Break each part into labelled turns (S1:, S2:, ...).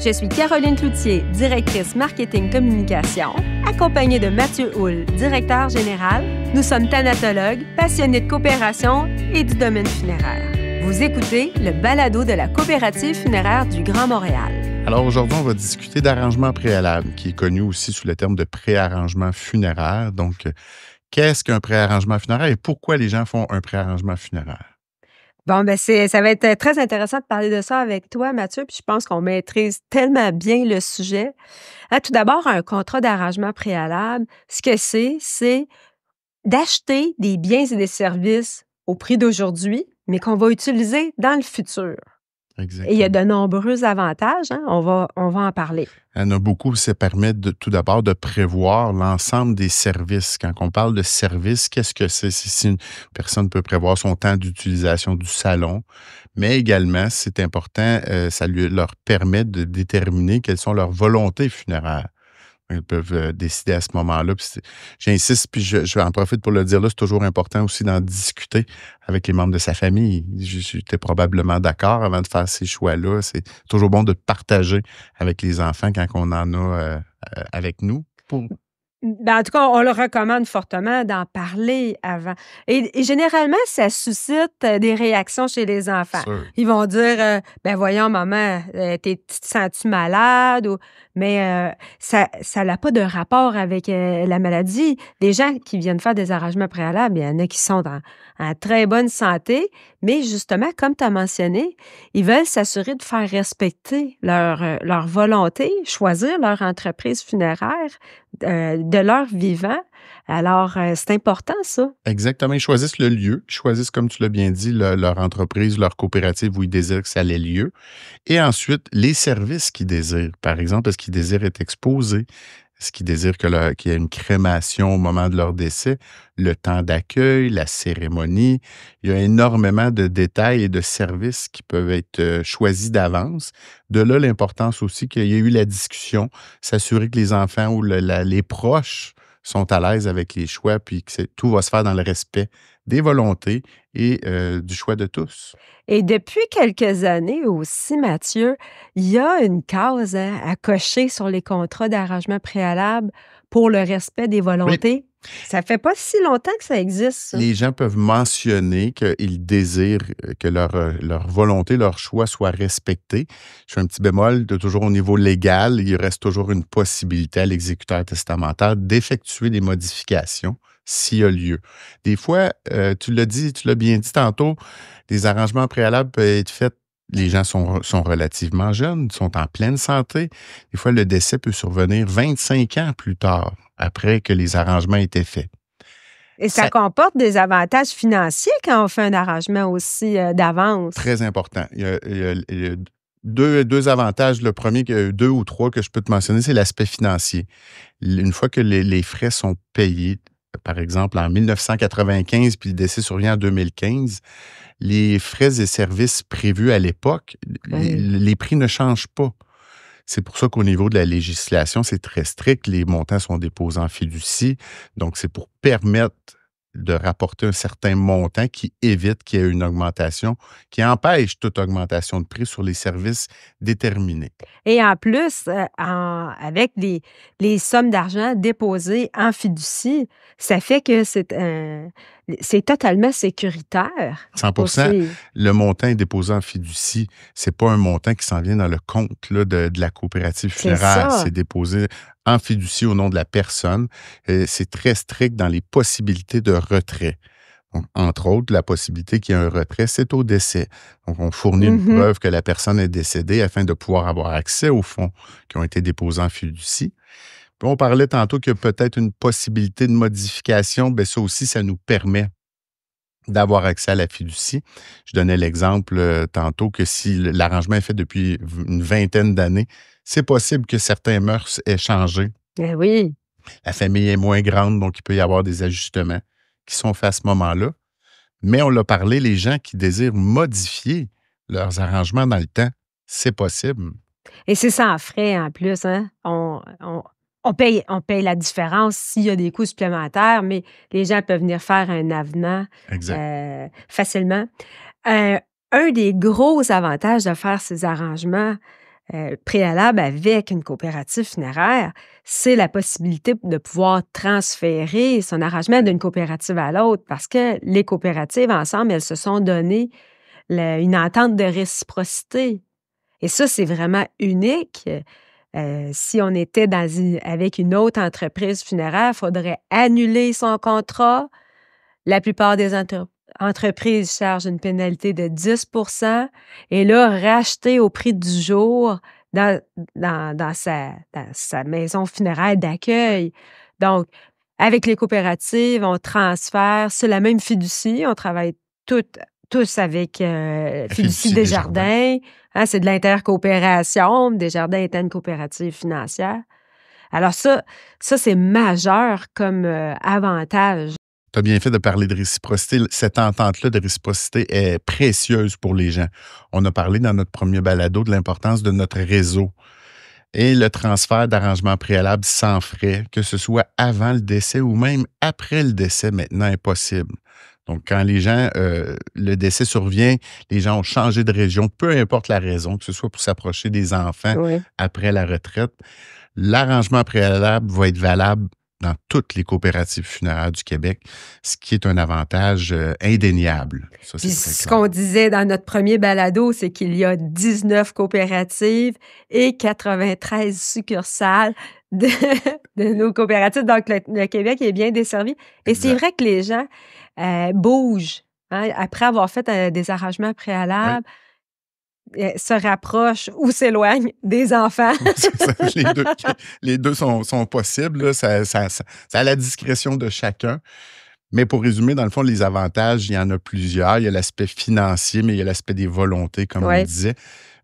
S1: Je suis Caroline Cloutier, directrice marketing communication, accompagnée de Mathieu Houle, directeur général. Nous sommes thanatologues, passionnés de coopération et du domaine funéraire. Vous écoutez le balado de la coopérative funéraire du Grand Montréal.
S2: Alors aujourd'hui, on va discuter d'arrangement préalable, qui est connu aussi sous le terme de préarrangement funéraire. Donc, qu'est-ce qu'un préarrangement funéraire et pourquoi les gens font un préarrangement funéraire?
S1: Bon, ben ça va être très intéressant de parler de ça avec toi, Mathieu, puis je pense qu'on maîtrise tellement bien le sujet. Tout d'abord, un contrat d'arrangement préalable, ce que c'est d'acheter des biens et des services au prix d'aujourd'hui, mais qu'on va utiliser dans le futur.
S2: Exactement.
S1: Et il y a de nombreux avantages, hein? On va en parler.
S2: Il y en a beaucoup, ça permet tout d'abord de prévoir l'ensemble des services. Quand on parle de services, qu'est-ce que c'est? Si une personne peut prévoir son temps d'utilisation du salon, mais également, c'est important, ça leur permet de déterminer quelles sont leurs volontés funéraires. Ils peuvent décider à ce moment-là. J'insiste, puis je en profite pour le dire là, c'est toujours important aussi d'en discuter avec les membres de sa famille. J'étais probablement d'accord avant de faire ces choix-là. C'est toujours bon de partager avec les enfants quand on en a avec nous.
S1: Ben, en tout cas, on le recommande fortement d'en parler avant. Et généralement, ça suscite des réactions chez les enfants.
S2: Sûr.
S1: Ils vont dire, ben voyons, maman, tu te sens-tu malade? Mais ça n'a pas de rapport avec la maladie. Les gens qui viennent faire des arrangements préalables, il y en a qui sont en très bonne santé, mais justement, comme tu as mentionné, ils veulent s'assurer de faire respecter leur volonté, choisir leur entreprise funéraire de leur vivant. Alors, c'est important, ça.
S2: Exactement. Ils choisissent le lieu. Ils choisissent, comme tu l'as bien dit, leur entreprise, leur coopérative où ils désirent que ça ait lieu. Et ensuite, les services qu'ils désirent. Par exemple, est-ce qu'ils désirent être exposés? Est-ce qu'ils désirent qu'il y ait une crémation au moment de leur décès? Le temps d'accueil, la cérémonie. Il y a énormément de détails et de services qui peuvent être choisis d'avance. De là, l'importance aussi qu'il y ait eu la discussion, s'assurer que les enfants ou les proches sont à l'aise avec les choix, puis que tout va se faire dans le respect des volontés et du choix de tous.
S1: Et depuis quelques années aussi, Mathieu, il y a une case à cocher sur les contrats d'arrangement préalable pour le respect des volontés. Oui. Ça fait pas si longtemps que ça existe, ça.
S2: Les gens peuvent mentionner qu'ils désirent que leur volonté, leur choix soient respectés. Je fais un petit bémol, toujours au niveau légal, il reste toujours une possibilité à l'exécuteur testamentaire d'effectuer des modifications s'il y a lieu. Des fois, tu l'as bien dit tantôt, des arrangements préalables peuvent être faits. Les gens sont relativement jeunes, sont en pleine santé. Des fois, le décès peut survenir 25 ans plus tard, après que les arrangements aient été faits.
S1: Et ça comporte des avantages financiers quand on fait un arrangement aussi d'avance.
S2: Très important. Il y a deux avantages. Le premier, deux ou trois que je peux te mentionner, c'est l'aspect financier. Une fois que les frais sont payés, par exemple, en 1995, puis le décès survient en 2015, les frais et services prévus à l'époque, les prix ne changent pas. C'est pour ça qu'au niveau de la législation, c'est très strict. Les montants sont déposés en fiducie. Donc, c'est pour permettre de rapporter un certain montant qui évite qu'il y ait une augmentation, qui empêche toute augmentation de prix sur les services déterminés.
S1: Et en plus, avec les sommes d'argent déposées en fiducie, ça fait que c'est totalement sécuritaire.
S2: 100 aussi. Le montant est déposé en fiducie. C'est pas un montant qui s'en vient dans le compte là, de la coopérative funéraire. C'est déposé en fiducie au nom de la personne. C'est très strict dans les possibilités de retrait. Donc, entre autres, la possibilité qu'il y ait un retrait, c'est au décès. Donc, on fournit une preuve que la personne est décédée afin de pouvoir avoir accès aux fonds qui ont été déposés en fiducie. Puis on parlait tantôt qu'il y a peut-être une possibilité de modification. Bien, ça aussi, ça nous permet d'avoir accès à la fiducie. Je donnais l'exemple tantôt que si l'arrangement est fait depuis une vingtaine d'années, c'est possible que certains mœurs aient changé.
S1: Eh oui.
S2: La famille est moins grande, donc il peut y avoir des ajustements qui sont faits à ce moment-là. Mais on l'a parlé, les gens qui désirent modifier leurs arrangements dans le temps, c'est possible.
S1: Et c'est sans frais en plus, hein? On paye la différence s'il y a des coûts supplémentaires, mais les gens peuvent venir faire un avenant facilement. Un des gros avantages de faire ces arrangements, préalable avec une coopérative funéraire, c'est la possibilité de pouvoir transférer son arrangement d'une coopérative à l'autre parce que les coopératives, ensemble, elles se sont donné une entente de réciprocité. Et ça, c'est vraiment unique. Si on était avec une autre entreprise funéraire, il faudrait annuler son contrat. La plupart des entreprises chargent une pénalité de 10 et là, racheter au prix du jour dans sa maison funéraire d'accueil. Donc, avec les coopératives, on transfère, c'est la même fiducie, on travaille tous avec Fiducie Desjardins. Hein, c'est de l'intercoopération. Desjardins étant une coopérative financière. Alors ça c'est majeur comme avantage.
S2: Tu as bien fait de parler de réciprocité. Cette entente-là de réciprocité est précieuse pour les gens. On a parlé dans notre premier balado de l'importance de notre réseau et le transfert d'arrangements préalables sans frais, que ce soit avant le décès ou même après le décès, maintenant est possible. Donc, quand le décès survient, les gens ont changé de région, peu importe la raison, que ce soit pour s'approcher des enfants après la retraite, l'arrangement préalable va être valable dans toutes les coopératives funéraires du Québec, ce qui est un avantage indéniable. Ça,
S1: puis ce qu'on disait dans notre premier balado, c'est qu'il y a 19 coopératives et 93 succursales de nos coopératives. Donc, le Québec est bien desservi. Et c'est vrai que les gens bougent. Hein, après avoir fait des arrangements préalables, se rapprochent ou s'éloignent des enfants.
S2: Les deux sont possibles. Là. Ça à la discrétion de chacun. Mais pour résumer, dans le fond, les avantages, il y en a plusieurs. Il y a l'aspect financier, mais il y a l'aspect des volontés, comme on disait.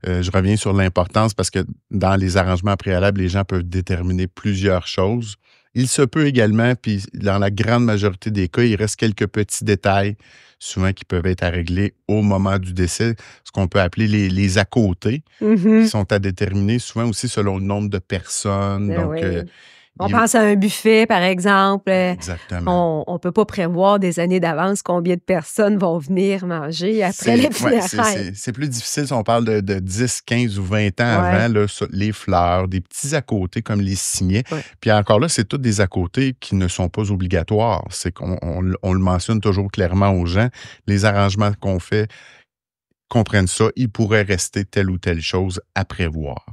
S2: Je reviens sur l'importance parce que dans les arrangements préalables, les gens peuvent déterminer plusieurs choses. Il se peut également, puis dans la grande majorité des cas, il reste quelques petits détails, souvent qui peuvent être à régler au moment du décès, ce qu'on peut appeler les à-côtés, qui sont à déterminer souvent aussi selon le nombre de personnes.
S1: On pense à un buffet, par exemple.
S2: Exactement.
S1: On ne peut pas prévoir des années d'avance combien de personnes vont venir manger après les funérailles.
S2: C'est plus difficile si on parle de 10, 15 ou 20 ans avant, là, les fleurs, des petits à-côtés comme les signets. Puis encore là, c'est tous des à-côtés qui ne sont pas obligatoires. C'est qu'on le mentionne toujours clairement aux gens. Les arrangements qu'on fait comprennent ça, il pourrait rester telle ou telle chose à prévoir.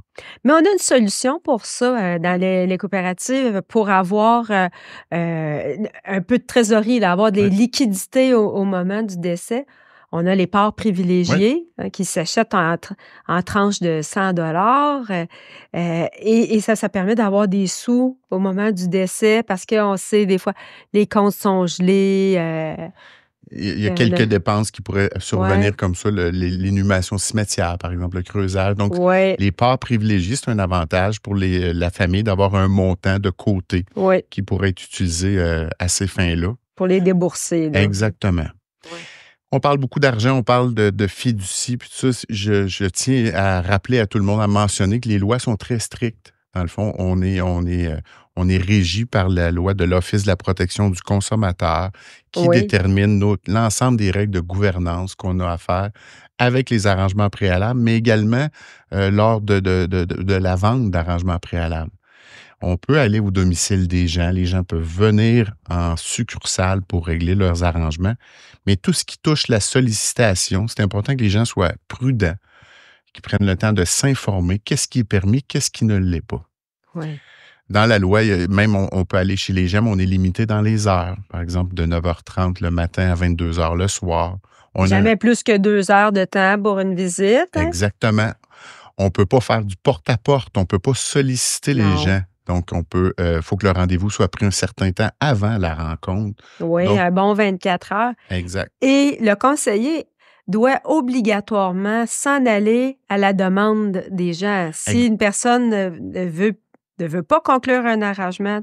S1: Mais on a une solution pour ça dans les coopératives pour avoir un peu de trésorerie, avoir des liquidités au moment du décès. On a les parts privilégiées qui s'achètent en tranches de 100 et ça permet d'avoir des sous au moment du décès parce qu'on sait des fois les comptes sont gelés.
S2: Il y a quelques dépenses qui pourraient survenir comme ça, l'inhumation cimetière, par exemple, le creusage. Donc, les parts privilégiées, c'est un avantage pour la famille d'avoir un montant de côté qui pourrait être utilisé à ces fins-là.
S1: Pour les débourser. Là.
S2: Exactement. On parle beaucoup d'argent, on parle de fiducie, puis tout ça. Je tiens à rappeler à tout le monde, à mentionner que les lois sont très strictes. Dans le fond, on est régi par la loi de l'Office de la protection du consommateur qui détermine l'ensemble des règles de gouvernance qu'on a à faire avec les arrangements préalables, mais également lors de la vente d'arrangements préalables. On peut aller au domicile des gens. Les gens peuvent venir en succursale pour régler leurs arrangements. Mais tout ce qui touche la sollicitation, c'est important que les gens soient prudents, qu'ils prennent le temps de s'informer. Qu'est-ce qui est permis, qu'est-ce qui ne l'est pas. Dans la loi, même on peut aller chez les gens, mais on est limité dans les heures. Par exemple, de 9h30 le matin à 22h le soir.
S1: Jamais plus que 2 heures de temps pour une visite. Hein?
S2: Exactement. On ne peut pas faire du porte-à-porte. On ne peut pas solliciter les gens. Donc, faut que le rendez-vous soit pris un certain temps avant la rencontre.
S1: Oui, un bon 24 heures.
S2: Exact.
S1: Et le conseiller doit obligatoirement s'en aller à la demande des gens. Si une personne ne veut pas conclure un arrangement,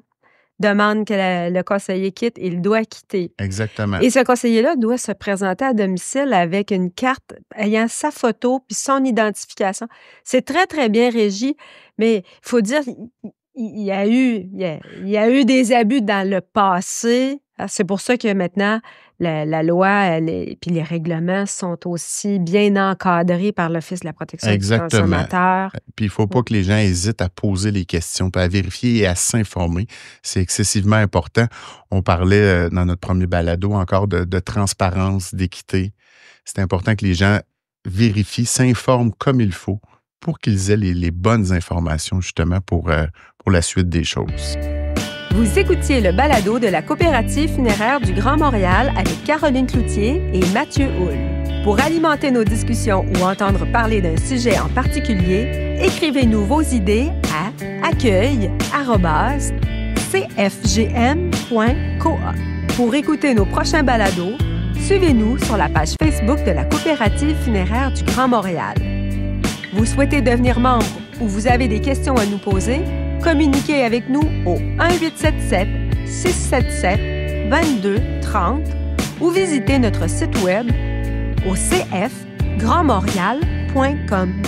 S1: demande que le conseiller quitte, il doit quitter.
S2: Exactement.
S1: Et ce conseiller-là doit se présenter à domicile avec une carte ayant sa photo puis son identification. C'est très, très bien régi, mais il faut dire... Il y a eu des abus dans le passé. C'est pour ça que maintenant, la loi puis les règlements sont aussi bien encadrés par l'Office de la protection du consommateur.
S2: Puis il ne faut pas que les gens hésitent à poser les questions, puis à vérifier et à s'informer. C'est excessivement important. On parlait dans notre premier balado encore de transparence, d'équité. C'est important que les gens vérifient, s'informent comme il faut pour qu'ils aient les bonnes informations justement pour la suite des choses.
S1: Vous écoutiez le balado de la Coopérative funéraire du Grand Montréal avec Caroline Cloutier et Mathieu Houle. Pour alimenter nos discussions ou entendre parler d'un sujet en particulier, écrivez-nous vos idées à accueil@cfgm.coop. Pour écouter nos prochains balados, suivez-nous sur la page Facebook de la Coopérative funéraire du Grand Montréal. Vous souhaitez devenir membre ou vous avez des questions à nous poser? Communiquez avec nous au 1-877-677-2230 ou visitez notre site web au cfgrandmontréal.com.